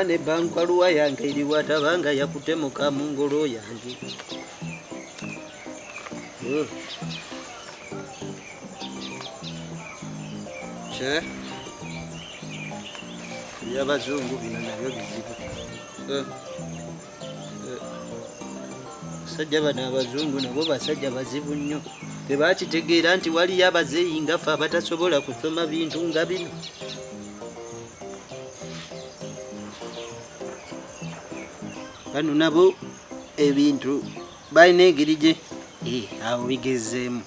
mane bankwaluwa yange eri watabanga yakutemuka mu ngolo yange. By'abazungu bino nabyo bizibu. Basajja bano abazungu nabo basajja bazibu nnyo. Tebakitegeera nti waliyo abazeeyi nga ffe abatasobola kusoma bintu nga bino. Bano nabo ebintu balina engeri gye awo bigezeemu.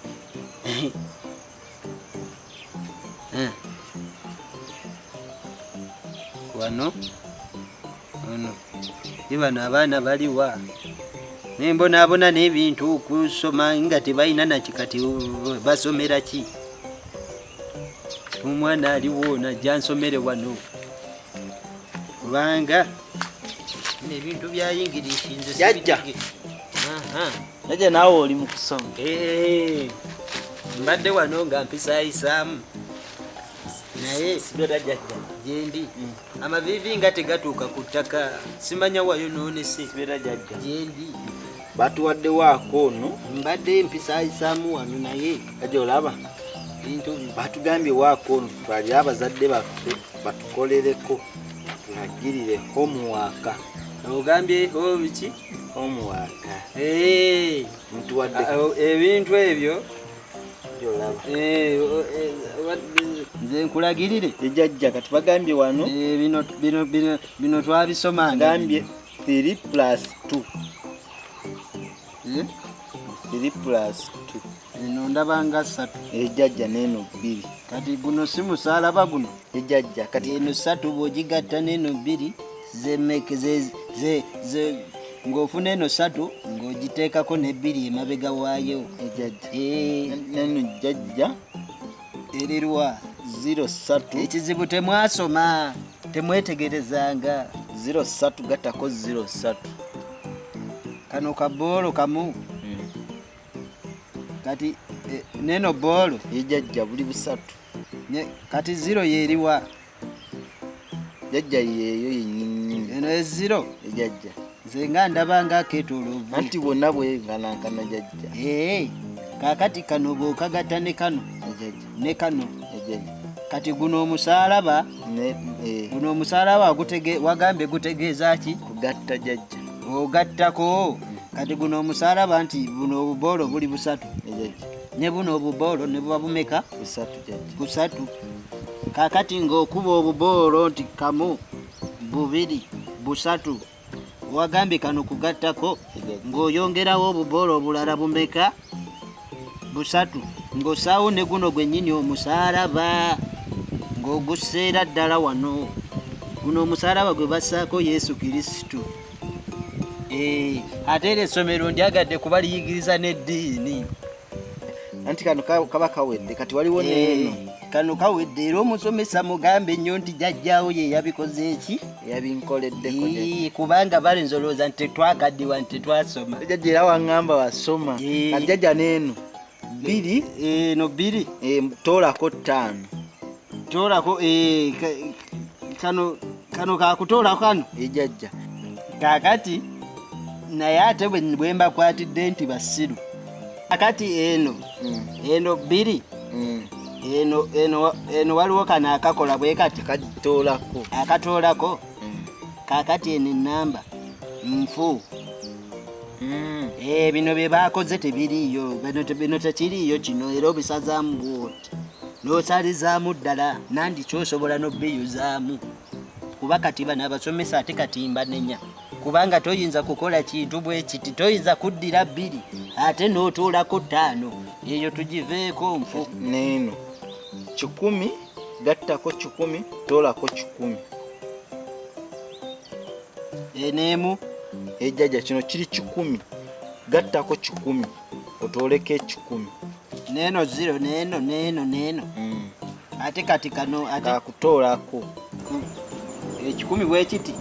Wano bano abaana baliwa nembonaabona n'ebintu okusoma nga tebalina nakikati basomera ki? Omwana aliwo najja nsomere wano kubanga nebintu byayingirishinze jajja jajja naawe oli mu kusoma. Mbadde wano nga mpisaayisaamu naye sigala jajja gyendi amavivi nga tegatuuka ku ttaka simanya wayonoonese jajja gyendi batuwadde waako ono mbadde mpisaayisaamu wano naye jajja olaba bintu batugambye waako ono twali abazadde baffe batukolereko tulagirire homework. ogambye biki homework mutuwadde ebintu ebyo olaba nze nkulagirire jajja kati bagambye wano bino twabisoma ngambye 3+2 3+2 eno ndabanga 3 jajja neno 2 kati guno si musaalaba guno jajja kati eno 3 bw'ogigatta neno 2 zemeke ng'ofuna eno 3 ng'ogiteekako ne 2 emabega waayo neno jajja erirwa 03 ekizibu temwasoma temwetegerezanga 03 gattako 03 kano kaboolo kamu kati neno boolo jajja buli busatu kati 0 yeriwa jajja yeeyo yennyini eno e 0 jajja nze nga ndabanga aketoloovu anti bonna bwenganankana jajja kaakati kano bw'okagatta ne kano ne kano jajja kati guno omusaalaba guno omusaalaba wagambye gutegeeza ki? kugatta jajja ogattako kati guno omusaalaba nti buno obuboolo buli busatu ne buno obuboolo ne buba bumeka busatu kaakati ng'okuba obuboolo nti kamu 2 busatu wagambye kano kugattako ng'oyongerawo obuboolo obulala bumeka busatu ng'osaawo ne guno gwennyini omusaalaba ng'oguseera ddala wano guno omusaalaba gwe bassaako Yesu Kirisitu. Ate era essomero ndyagadde kuba liyigiriza n'eddiini anti kano kaba kawedde kati waliwo neno kano kawedde era omusomesa mugambe nnyo nti jajjaawo ye yabikoze eki yabinkoleddeko kubanga balinza olowooza nti tetwakaddiwa nti tetwasoma jajja era waŋŋamba wasoma kati jajja neeno 2 eno 2 toolako 5 toolako kano kakutoolako kano jajja kaakati naye ate bwe mbakwatidde nti basiru akati eno 2 eno waliwo kano akakola bwe kati akatoolako kaakati eno enamba nfu bino bye baakoze tebiriiyo bino tekiriiyo kino era obisazaamu bwoti n'osalizaamu ddala nandi kyosobola n'obbiyuzaamu kuba kati bano abasomesa ate kati mbanenya kubanga toyinza kukola kintu bwe kiti toyinza kuddira 2 ate n'otuulako 5 eyo tugiveeko nfu neeno 10 gattako 10 toolako 10 eneemu ejjajja kino kiri 10 gattako 10 otooleko 10 neeno 0 neeno ate kati kano kakutoolako 10 bwe kiti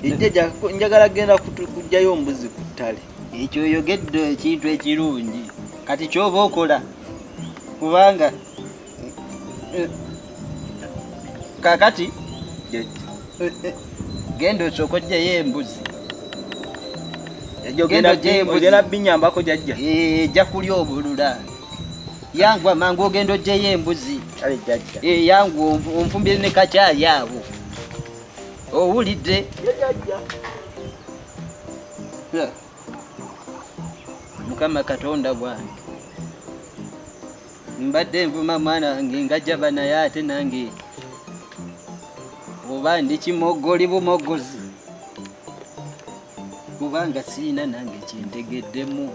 ejjajja njagala genda kujjayo ombuzi ku ttale ekyo oyogedde ekintu ekirungi kati kyoba okola kubanga kakati gendo sokoje yembuzi ogenda binyambako jajja ejja kulya obulula yangu amangu ogendo gye yembuzi kale jajja yangu onfumbire ne kacaayi awo owulidde jajja Mukama Katonda bwange mbadde nvuma mwana wange ngajjaba naye ate nange oba ndi kimogoli bumogozi kubanga siina nange kyentegeddemu.